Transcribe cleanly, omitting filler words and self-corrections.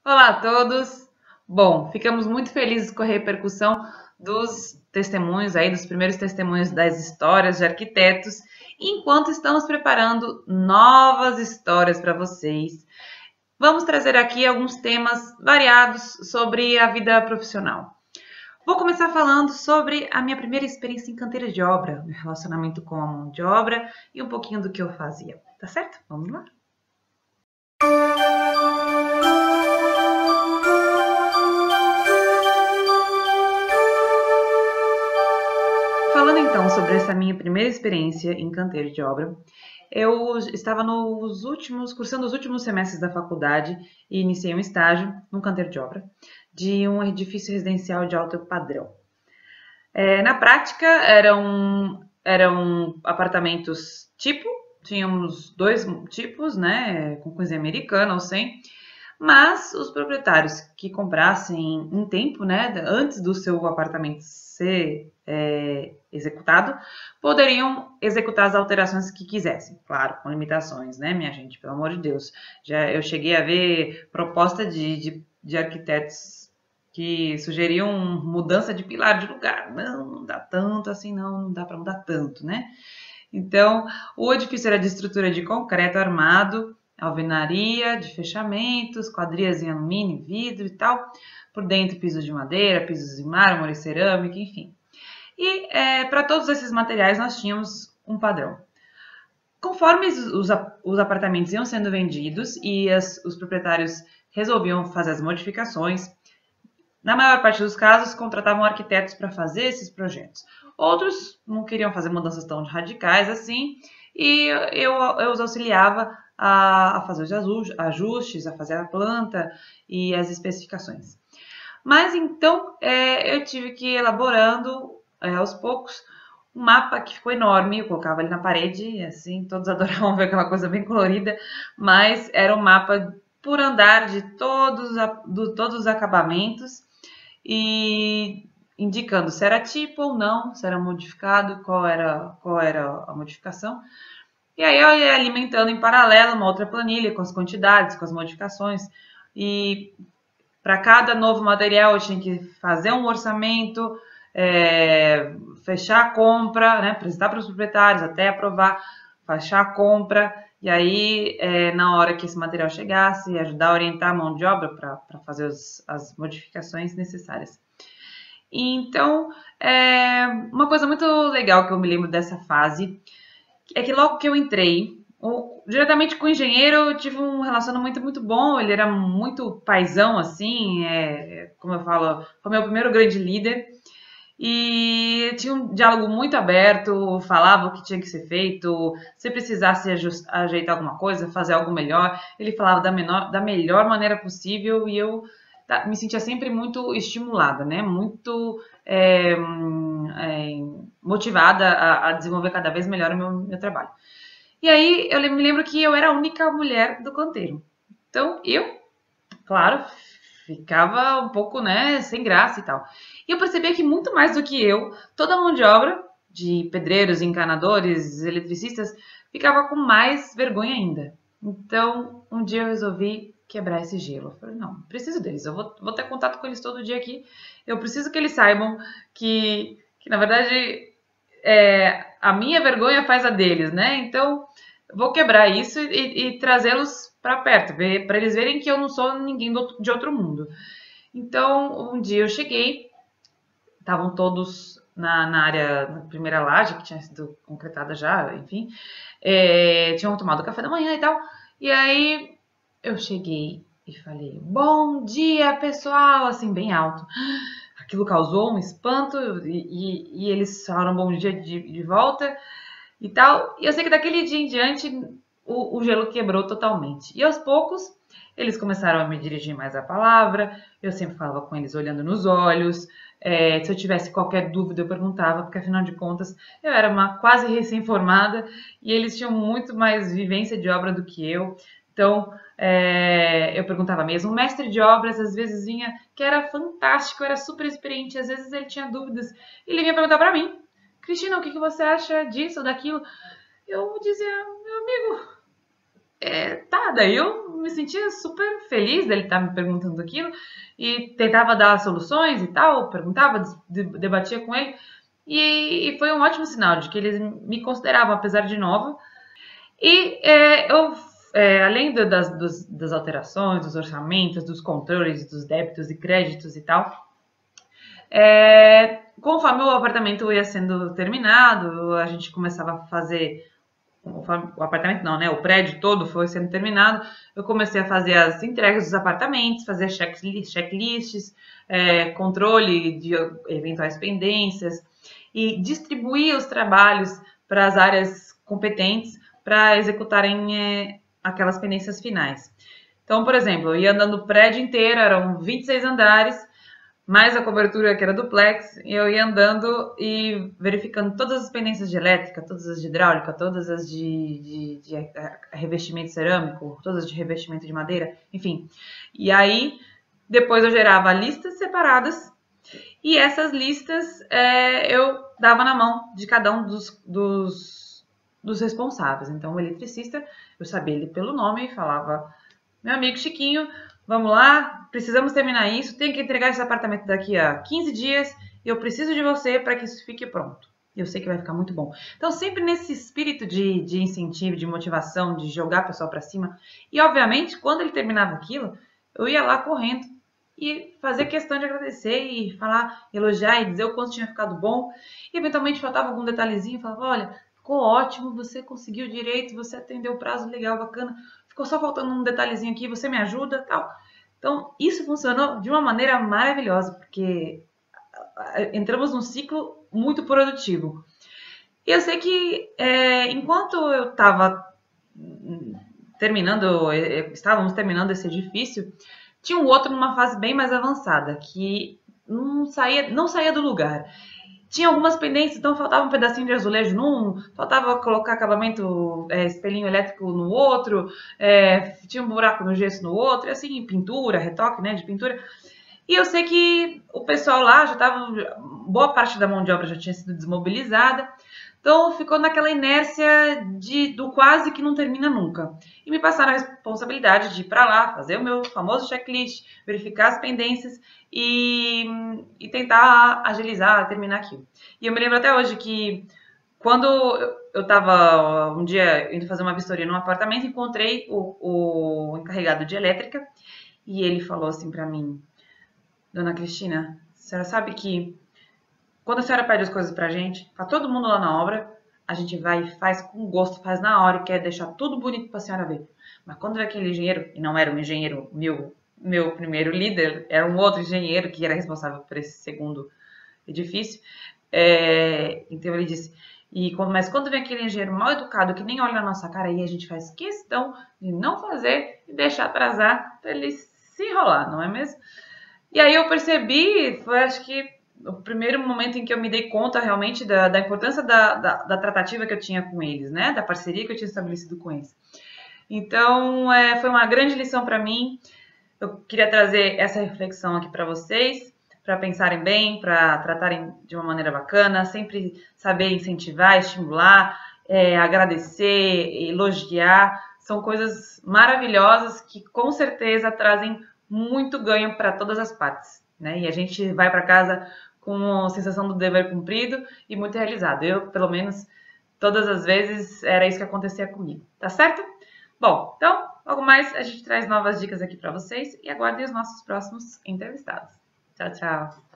Olá a todos! Bom, ficamos muito felizes com a repercussão dos testemunhos aí, dos primeiros testemunhos das histórias de arquitetos, enquanto estamos preparando novas histórias para vocês. Vamos trazer aqui alguns temas variados sobre a vida profissional. Vou começar falando sobre a minha primeira experiência em canteira de obra, meu relacionamento com a mão de obra e um pouquinho do que eu fazia. Tá certo? Vamos lá? Falando então sobre essa minha primeira experiência em canteiro de obra, eu estava cursando os últimos semestres da faculdade e iniciei um estágio num canteiro de obra de um edifício residencial de alto padrão. Na prática, eram apartamentos tipo, tínhamos dois tipos, né, com cozinha americana ou sem, mas os proprietários que comprassem em tempo, né, antes do seu apartamento ser executado, poderiam executar as alterações que quisessem. Claro, com limitações, né, minha gente? Pelo amor de Deus. Eu cheguei a ver proposta de arquitetos que sugeriam mudança de pilar de lugar. Não dá tanto assim, não dá para mudar tanto, né? Então, o edifício era de estrutura de concreto armado, alvenaria, de fechamentos, quadrias em alumínio, vidro e tal. Por dentro, pisos de madeira, pisos de mármore, cerâmica, enfim. E para todos esses materiais nós tínhamos um padrão. Conforme os apartamentos iam sendo vendidos e os proprietários resolviam fazer as modificações, na maior parte dos casos, contratavam arquitetos para fazer esses projetos. Outros não queriam fazer mudanças tão radicais assim, e eu os auxiliava a fazer os ajustes, a fazer a planta e as especificações. Mas então eu tive que ir elaborando aos poucos um mapa que ficou enorme, eu colocava ali na parede, assim, todos adoravam ver aquela coisa bem colorida, mas era um mapa por andar de todos os acabamentos e indicando se era tipo ou não, se era modificado, qual era a modificação. E aí eu ia alimentando em paralelo uma outra planilha com as quantidades, com as modificações. E para cada novo material eu tinha que fazer um orçamento, fechar a compra, né, apresentar para os proprietários até aprovar, fechar a compra. E aí, na hora que esse material chegasse, ajudar a orientar a mão de obra para fazer as modificações necessárias. Então, uma coisa muito legal que eu me lembro dessa fase é que logo que eu entrei, diretamente com o engenheiro, eu tive um relacionamento muito bom. Ele era muito paizão, assim, como eu falo, foi meu primeiro grande líder. E tinha um diálogo muito aberto, falava o que tinha que ser feito, se precisasse ajeitar alguma coisa, fazer algo melhor, ele falava da melhor maneira possível e eu me sentia sempre muito estimulada, né? Muito motivada a desenvolver cada vez melhor o meu trabalho. E aí eu me lembro que eu era a única mulher do canteiro. Então eu, claro, ficava um pouco, né, sem graça e tal. E eu percebia que muito mais do que eu, toda a mão de obra, de pedreiros, encanadores, eletricistas, ficava com mais vergonha ainda. Então, um dia eu resolvi quebrar esse gelo. Eu falei, não, preciso deles, eu vou ter contato com eles todo dia aqui. Eu preciso que eles saibam que na verdade, a minha vergonha faz a deles, né? Então, vou quebrar isso e trazê-los para perto, para eles verem que eu não sou ninguém de outro mundo. Então, um dia eu cheguei, estavam todos na área, na primeira laje, que tinha sido concretada já, enfim, tinham tomado café da manhã e tal. E aí eu cheguei e falei, bom dia, pessoal, assim, bem alto. Aquilo causou um espanto e eles falaram bom dia de volta e tal. E eu sei que daquele dia em diante o gelo quebrou totalmente. E aos poucos eles começaram a me dirigir mais a palavra, eu sempre falava com eles olhando nos olhos, se eu tivesse qualquer dúvida eu perguntava, porque afinal de contas eu era uma quase recém-formada e eles tinham muito mais vivência de obra do que eu. Então, eu perguntava mesmo. O mestre de obras às vezes vinha, que era fantástico, era super experiente, às vezes ele tinha dúvidas, e ele vinha perguntar para mim, Cristina, o que você acha disso ou daquilo? Eu dizia, meu amigo, Tá, daí eu me sentia super feliz dele estar me perguntando aquilo e tentava dar soluções e tal, perguntava, debatia com ele e foi um ótimo sinal de que eles me consideravam, apesar de nova. E além das alterações, dos orçamentos, dos controles, dos débitos e créditos e tal, conforme o apartamento ia sendo terminado, a gente começava a fazer o apartamento não, né? O prédio todo foi sendo terminado. Eu comecei a fazer as entregas dos apartamentos, fazer checklists, controle de eventuais pendências e distribuir os trabalhos para as áreas competentes para executarem aquelas pendências finais. Então, por exemplo, eu ia andando o prédio inteiro, eram 26 andares, mais a cobertura que era duplex, eu ia andando e verificando todas as pendências de elétrica, todas as de hidráulica, todas as de revestimento cerâmico, todas as de revestimento de madeira, enfim. E aí, depois eu gerava listas separadas e essas listas eu dava na mão de cada um dos responsáveis. Então, o eletricista, eu sabia ele pelo nome e falava: meu amigo Chiquinho, vamos lá, precisamos terminar isso, tenho que entregar esse apartamento daqui a 15 dias e eu preciso de você para que isso fique pronto. Eu sei que vai ficar muito bom. Então, sempre nesse espírito de incentivo, de motivação, de jogar a pessoa para cima. E, obviamente, quando ele terminava aquilo, eu ia lá correndo e fazer questão de agradecer e falar, elogiar e dizer o quanto tinha ficado bom. E, eventualmente, faltava algum detalhezinho, falava: olha, ficou ótimo, você conseguiu direito, você atendeu o prazo legal, bacana. Ficou só faltando um detalhezinho aqui, você me ajuda, tal. Então, isso funcionou de uma maneira maravilhosa, porque entramos num ciclo muito produtivo. E eu sei que enquanto eu estava estávamos terminando esse edifício, tinha um outro numa fase bem mais avançada, que não saía do lugar. Tinha algumas pendências, então faltava um pedacinho de azulejo num, faltava colocar acabamento, espelhinho elétrico no outro, tinha um buraco no gesso no outro, e assim, pintura, retoque, né, de pintura. E eu sei que o pessoal lá já estava, boa parte da mão de obra já tinha sido desmobilizada, então ficou naquela inércia do quase que não termina nunca. E me passaram a responsabilidade de ir para lá, fazer o meu famoso checklist, verificar as pendências e tentar agilizar, terminar aquilo. E eu me lembro até hoje que quando eu estava um dia indo fazer uma vistoria num apartamento, encontrei o encarregado de elétrica e ele falou assim para mim: Dona Cristina, a senhora sabe que quando a senhora pede as coisas pra gente, tá todo mundo lá na obra, a gente vai e faz com gosto, faz na hora e quer deixar tudo bonito pra senhora ver. Mas quando vem aquele engenheiro, e não era um engenheiro meu primeiro líder, era um outro engenheiro que era responsável por esse segundo edifício, então ele disse: mas quando vem aquele engenheiro mal educado que nem olha na nossa cara, aí a gente faz questão de não fazer e deixar atrasar para ele se enrolar, não é mesmo? E aí eu percebi, foi acho que o primeiro momento em que eu me dei conta realmente da importância da tratativa que eu tinha com eles, né? Da parceria que eu tinha estabelecido com eles. Então, foi uma grande lição para mim. Eu queria trazer essa reflexão aqui para vocês, para pensarem bem, para tratarem de uma maneira bacana, sempre saber incentivar, estimular, agradecer, elogiar. São coisas maravilhosas que com certeza trazem muito ganho para todas as partes, né? E a gente vai para casa com a sensação do dever cumprido e muito realizado. Eu, pelo menos, todas as vezes era isso que acontecia comigo, tá certo? Bom, então, logo mais a gente traz novas dicas aqui para vocês e aguardem os nossos próximos entrevistados. Tchau, tchau!